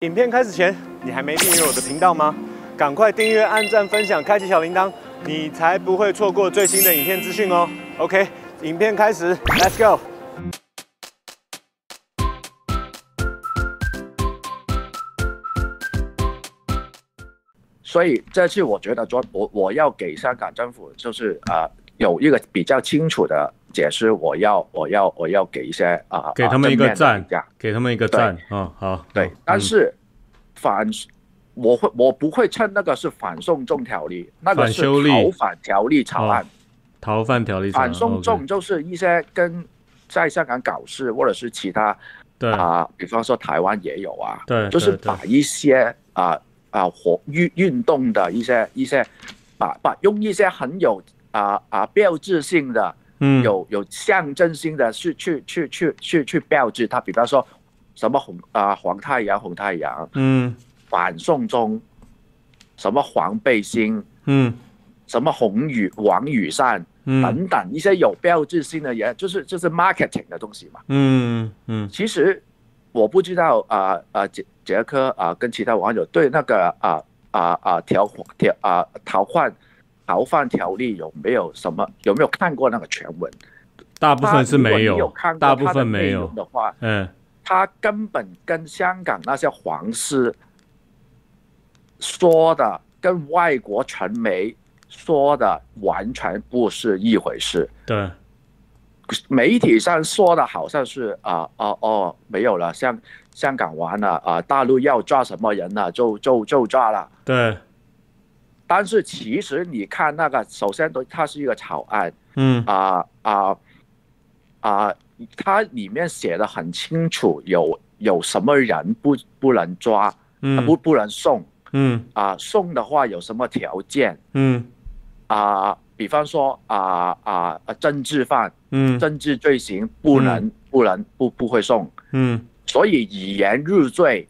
影片开始前，你还没订阅我的频道吗？赶快订阅、按赞、分享、开启小铃铛，你才不会错过最新的影片资讯哦。OK， 影片开始 ，Let's go。所以这次我觉得我要给香港政府就是有一个比较清楚的解释，我要给一些给他们一个赞，给他们一个赞好。对，但是我不会称那个是反送中条例，那个是逃犯条例草案。逃犯条例草案。反送中就是一些跟在香港搞事或者是其他比方说台湾也有对，就是把一些运动的一些用一些很有标志性的，有象征性的去标志它，比方说什么黄太阳红太阳，反送中，什么黄背心，什么黄雨伞，等等一些有标志性的也就是 marketing 的东西嘛。其实我不知道杰克跟其他网友对那个逃犯条例有没有看过那个全文？大部分是没有，大部分没有的话，他根本跟香港那些黄丝说的，跟外国传媒说的完全不是一回事。对，媒体上说的好像是没有了，香港完了大陆要抓什么人了就抓了。对，但是其实你看那个，首先它是一个草案，它里面写的很清楚，有什么人不能抓，不能送，送的话有什么条件，比方说政治犯，政治罪行不会送，所以以言入罪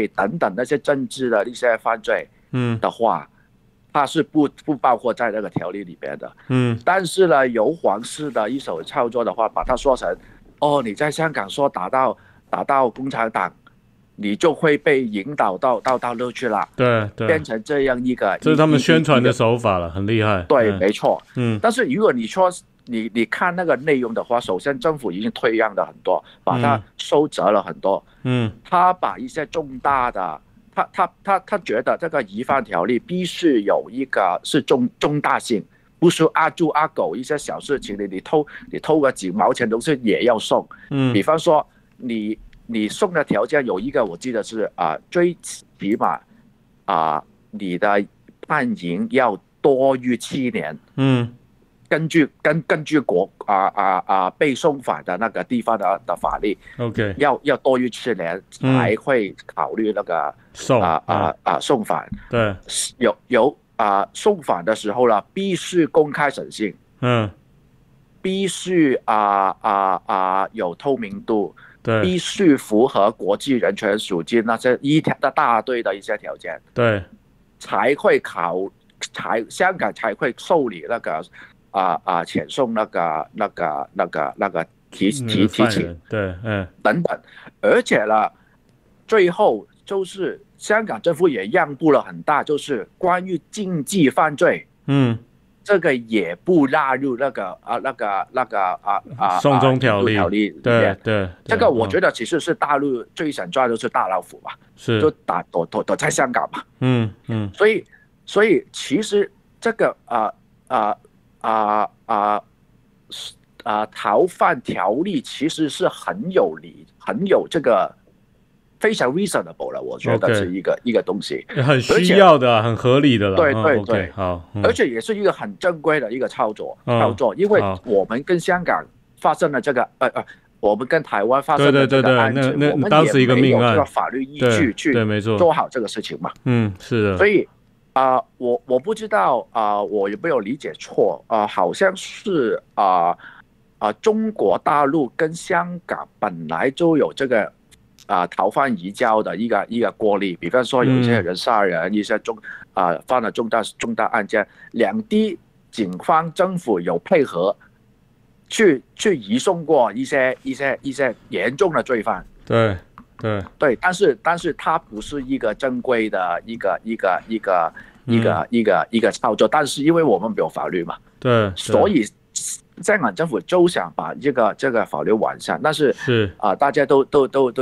等等那些政治的一些犯罪，的话，它是不包括在那个条例里边的。但是呢，由黄丝的一手操作的话，把它说成，你在香港说打到共产党，你就会被引导到大陆去了。对，变成这样一个，这是他们宣传的手法了，很厉害。对，没错。但是如果你说你看那个内容的话，首先政府已经退让了很多，把它收窄了很多。他把一些重大的。他觉得这个移犯条例必须有一个是重大性，不是阿猪阿狗一些小事情，你偷个几毛钱东西也要送。比方说你送的条件有一个，我记得是最起码你的判刑要多于7年。根据被送返的那个地方的法律，OK， 要多于7年才会考虑那个送返。对，有送返的时候呢，必须公开审讯，必须有透明度，对，必须符合国际人权署记那些一大堆的一些条件，对，才会香港才会受理那个。遣送那个提请，对，等等，而且呢，最后就是香港政府也让步了很大，就是关于经济犯罪，这个也不纳入那个送中条例，对，这个我觉得其实是大陆最想抓的是大老虎嘛，是就躲在香港嘛，所以其实这个逃犯条例其实是很有这个非常 reasonable 了，我觉得是一个东西，很需要的，很合理的了。对，好，而且也是一个很正规的一个操作，因为我们跟香港发生了这个我们跟台湾发生了这个案子，我们当时一个命案，也没有这个法律依据去做好这个事情嘛。是的。所以我不知道我有没有理解错好像是中国大陆跟香港本来就有这个逃犯移交的一个过例，比方说有一些人杀人，一些犯了重大案件，两地警方政府有配合去移送过一些严重的罪犯。对，对，但是它不是一个正规的一个操作，但是因为我们没有法律嘛，对，所以香港政府就想把这个法律完善，但是大家都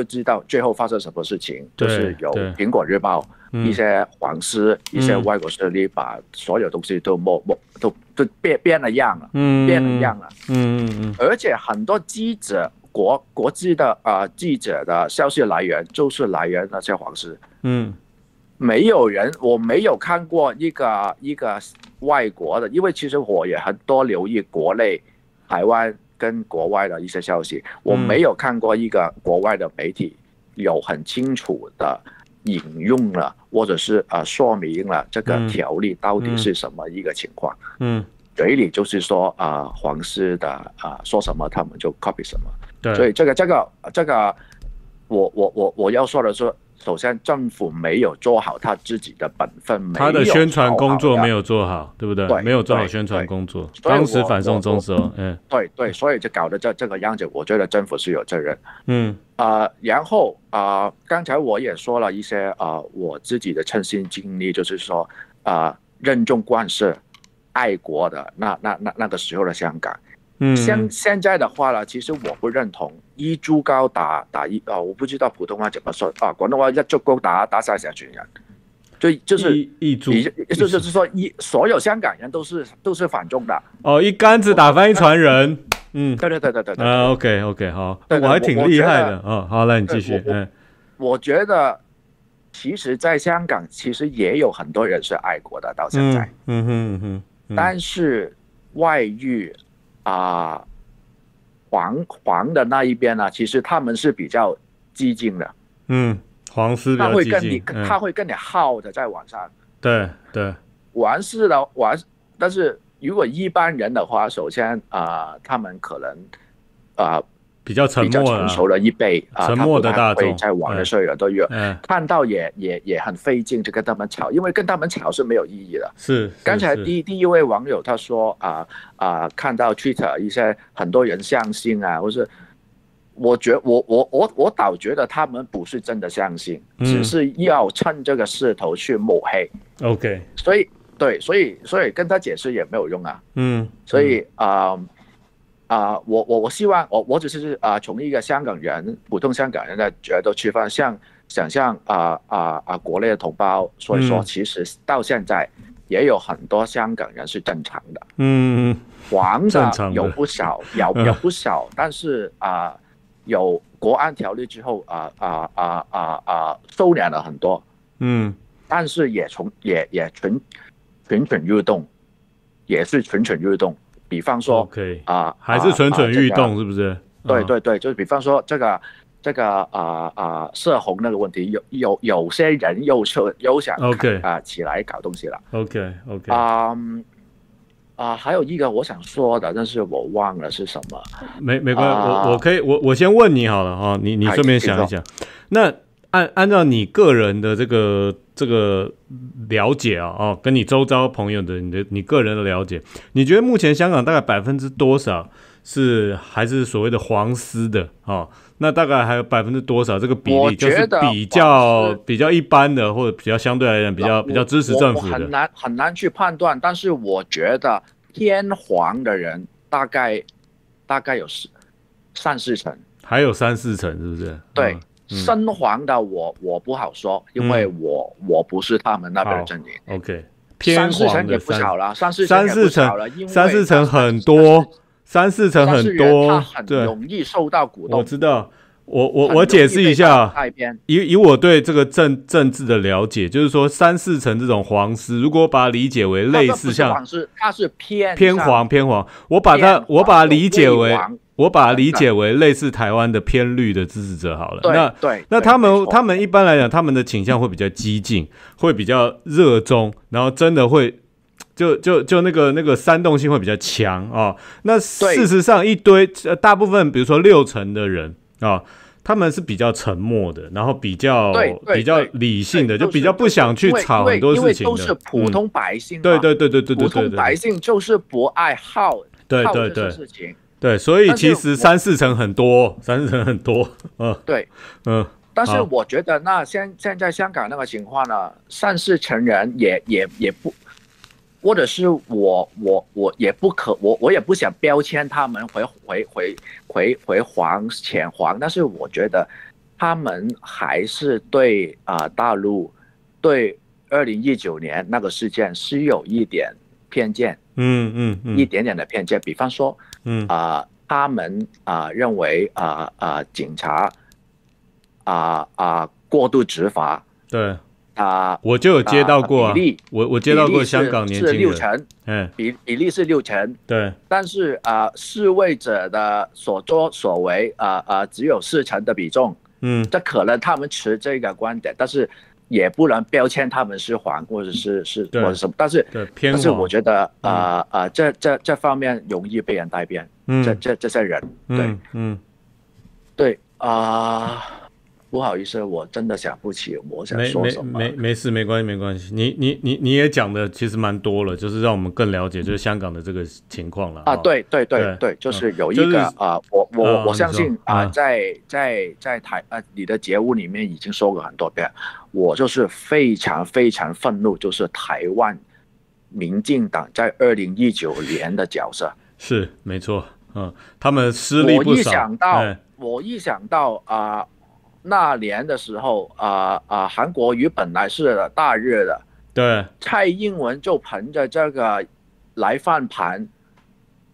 知道最后发生什么事情，就是有苹果日报一些黄丝一些外国势力把所有东西都变了样了，而且很多记者国际的记者的消息来源就是来源那些黄丝，我没有看过一个外国的，因为其实我也很多留意国内台湾跟国外的一些消息，我没有看过一个国外的媒体有很清楚的引用了或者是说明了这个条例到底是什么一个情况，嘴里就是说黄丝的说什么他们就 copy 什么，所以这个我要说的是，首先政府没有做好他自己的本分，他的宣传工作没有做好，对不对？没有做好宣传工作。当时反送中时候，对，所以就搞得这个样子，我觉得政府是有责任。然后刚才我也说了一些我自己的亲身经历，就是说任重冠是爱国的那个时候的香港。现在的话呢，其实我不认同一竹篙打我不知道普通话怎么说广东话一竹篙打晒成全人，就是说所有香港人都是反中的一竿子打翻一船人。对OK 好，我还挺厉害的好，那你继续。我觉得其实在香港其实也有很多人是爱国的到现在，但是外遇黄的那一边呢，其实他们是比较激进的，黄丝比较激进，他会跟你耗的在网上，对，但是如果一般人的话，首先他们可能比较沉默比较成熟的一辈沉默的大众在网络上都有看到也很费劲，就跟他们吵，因为跟他们吵是没有意义的。是刚才第一位网友他说看到 Twitter 一些很多人相信或是我倒觉得他们不是真的相信，只是要趁这个势头去抹黑。OK， 所以跟他解释也没有用所以我希望我只是从一个香港人普通香港人的角度出发，想象国内的同胞，所以说其实到现在也有很多香港人是正常的，黄的有不少，有不少，但是有国安条例之后收敛了很多，但是也蠢欲动，也是蠢欲动。比方说还是蠢欲动，是不是？对，就是比方说这个涉红那个问题，有些人又想起来搞东西了。OK， 还有一个我想说的，但是我忘了是什么。没关系，我先问你好了你顺便想一想。那按照你个人的这个了解跟你周遭朋友的你个人的了解，你觉得目前香港大概多少是还是所谓的黄丝的那大概还有多少这个比例就是比较一般的，或者比较相对来讲比较支持政府的？我很难去判断，但是我觉得偏黄的人大概有3-4成，还有3-4成，是不是？对。深黄的我不好说，因为我不是他们那边的阵营。OK， 偏黄的3-4成也不少了，3-4成很多，3-4成很多，他很容易受到鼓动。我知道，我解释一下，以我对这个政治的了解，就是说3-4成这种黄丝，如果把它理解为类似像它是偏黄，我把它理解为类似台湾的偏绿的支持者好了。那他们一般来讲，他们的倾向会比较激进，会比较热衷，然后真的会就那个煽动性会比较强那事实上一堆大部分，比如说6成的人他们是比较沉默的，然后比较理性的，就比较不想去吵很多事情的，因为都是普通百姓。对，普通百姓就是不爱耗这些事情。对，所以其实3-4成很多，3-4成很多。但是我觉得那现在香港那个情况呢，善事成人也不，或者是我也不可，我也不想标签他们回黄浅黄，但是我觉得他们还是对大陆对2019年那个事件是有一点偏见，一点点的偏见，比方说，他们认为警察过度执法，对我就有接到过我接到过香港年轻人是60%，比例是60%，对，但是示威者的所作所为只有40%的比重，这可能他们持这个观点，但是也不能标签他们是黄或者是或者什么，但是我觉得这方面容易被人带偏，这些人，对不好意思，我真的想不起我想说什么。没事，没关系。你也讲的其实蛮多了，就是让我们更了解就是香港的这个情况了。对，就是有一个我相信在你的节目里面已经说过很多遍，我就是非常非常愤怒，就是台湾民进党在2019年的角色。是没错，他们失利不少。我一想到那年的时候，韩国瑜本来是大热的，对，蔡英文就凭着这个来翻盘。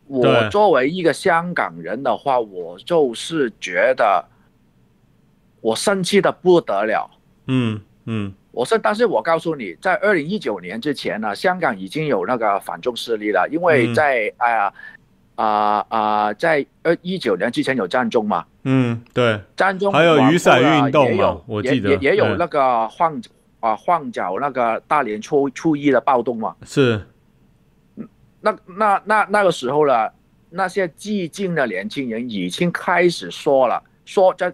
我作为一个香港人的话，我就是觉得我生气的不得了。但是我告诉你，在2019年之前呢，香港已经有那个反中势力了，因为在在19年之前有战中嘛，对，战中还有雨伞运动嘛，我记得也有那个晃脚那个大年初一的暴动嘛，是，那个时候呢，那些激进的年轻人已经开始说，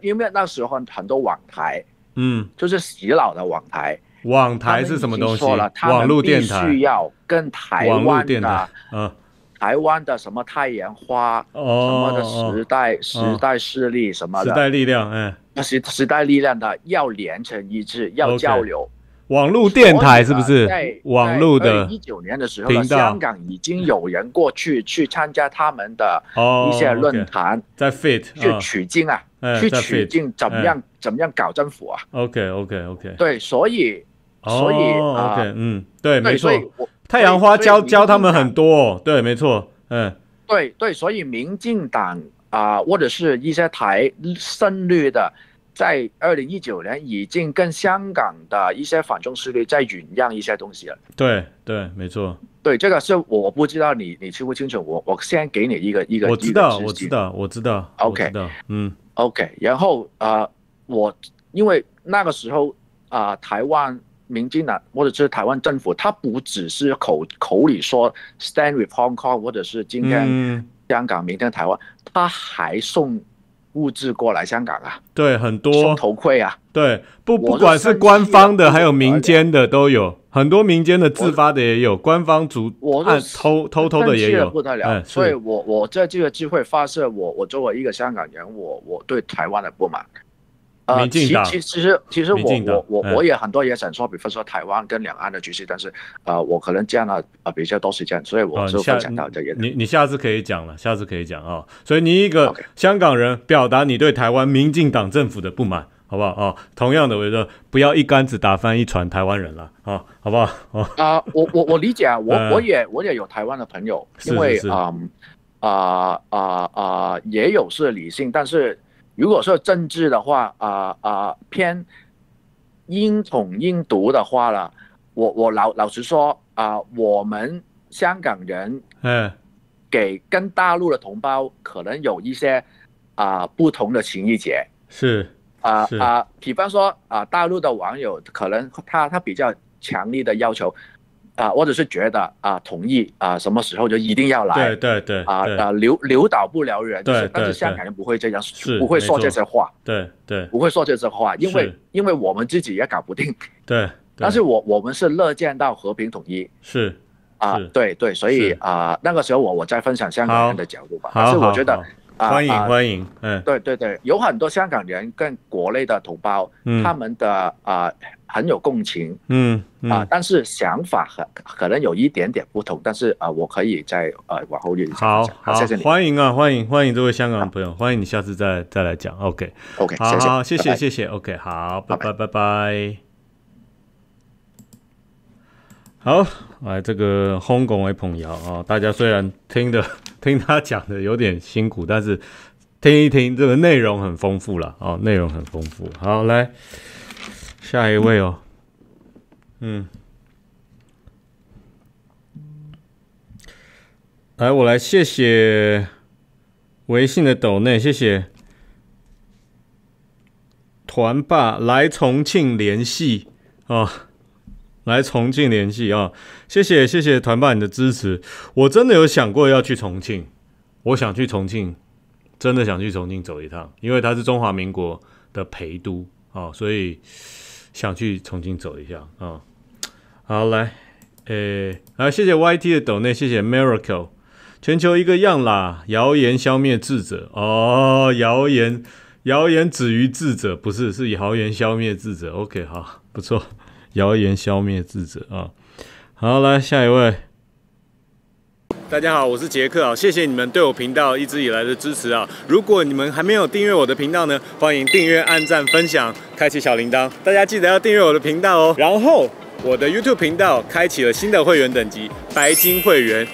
因为那时候很多网台，就是洗脑的网台。网台是什么东西？网络电台，他们必须要跟台湾的什么太阳花，什么的时代势力什么的，时代力量，时代力量的要连成一致，要交流。网络电台是不是？网络的2019年的时候，香港已经有人过去参加他们的一些论坛，在 fit 去取经取经怎么样搞政府啊 ？OK， 对，所以对，没错。太阳花教他们很多，对，没错，对，所以民进党或者是一些台深绿的，在2019年已经跟香港的一些反中势力在酝酿一些东西了。对，没错。对，这个是我不知道你清不清楚，我先给你一个我知道。OK， 然后因为那个时候台湾民进党或者是台湾政府，他不只是口里说 Stand with Hong Kong， 或者是今天香港，明天台湾，他还送物资过来香港啊，对，很多送头盔啊，对，不管是官方的还有民间的都有，很多民间的自发的也有，官方偷的也有，不得了。所以我在这个机会发射我作为一个香港人，我对台湾的不满。其实我也很多也想说，比方说台湾跟两岸的局势，但是我可能占了比较多时间，所以我就分享到这个。你下次可以讲了，所以你一个香港人表达你对台湾民进党政府的不满，好不好同样的，我觉得不要一竿子打翻一船台湾人了好不好？我理解我也有台湾的朋友，因为也有是理性，但是。如果说政治的话，偏英统英独的话了，我老实说我们香港人跟大陆的同胞可能有一些不同的情谊结，是比方说大陆的网友可能他比较强烈的要求。或者是觉得同意什么时候就一定要来，对留岛不留人，但是香港人不会这样，不会说这些话，对，不会说这些话，因为我们自己也搞不定，对，但是我们是乐见到和平统一，是对，所以那个时候我再分享香港人的角度吧，但是我觉得欢迎，对对对，有很多香港人跟国内的同胞，他们的很有共情，但是想法可能有一点点不同，但是我可以再往后一好，谢谢你，欢迎欢迎这位香港的朋友，欢迎你下次再来讲 ，OK， 好，谢谢 ，OK， 好，拜拜。好，来这个香港的朋友啊，大家虽然听他讲的有点辛苦，但是听一听，这个内容很丰富啦，内容很丰富。好，来下一位哦，来我来谢谢微信的抖内，谢谢团爸来重庆联系哦。来重庆联系啊！谢谢团爸你的支持，我真的有想过要去重庆，我想去重庆，真的想去重庆走一趟，因为它是中华民国的陪都啊，所以想去重庆走一下啊。好，来，谢谢 YT 的抖内，谢谢 Miracle， 全球一个样啦，谣言消灭智者哦，谣言止于智者，不是，是谣言消灭智者。OK， 好，不错。谣言消灭智者啊！好，来下一位。大家好，我是杰克啊，谢谢你们对我频道一直以来的支持啊！如果你们还没有订阅我的频道呢，欢迎订阅、按赞、分享、开启小铃铛。大家记得要订阅我的频道哦。然后我的 YouTube 频道开启了新的会员等级——白金会员。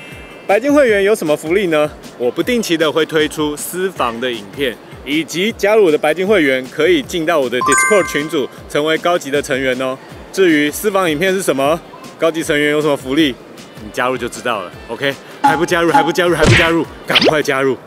白金会员有什么福利呢？我不定期的会推出私房的影片，以及加入我的白金会员可以进到我的 Discord 群组，成为高级的成员哦。至于私房影片是什么，高级成员有什么福利，你加入就知道了。OK， 还不加入，赶快加入！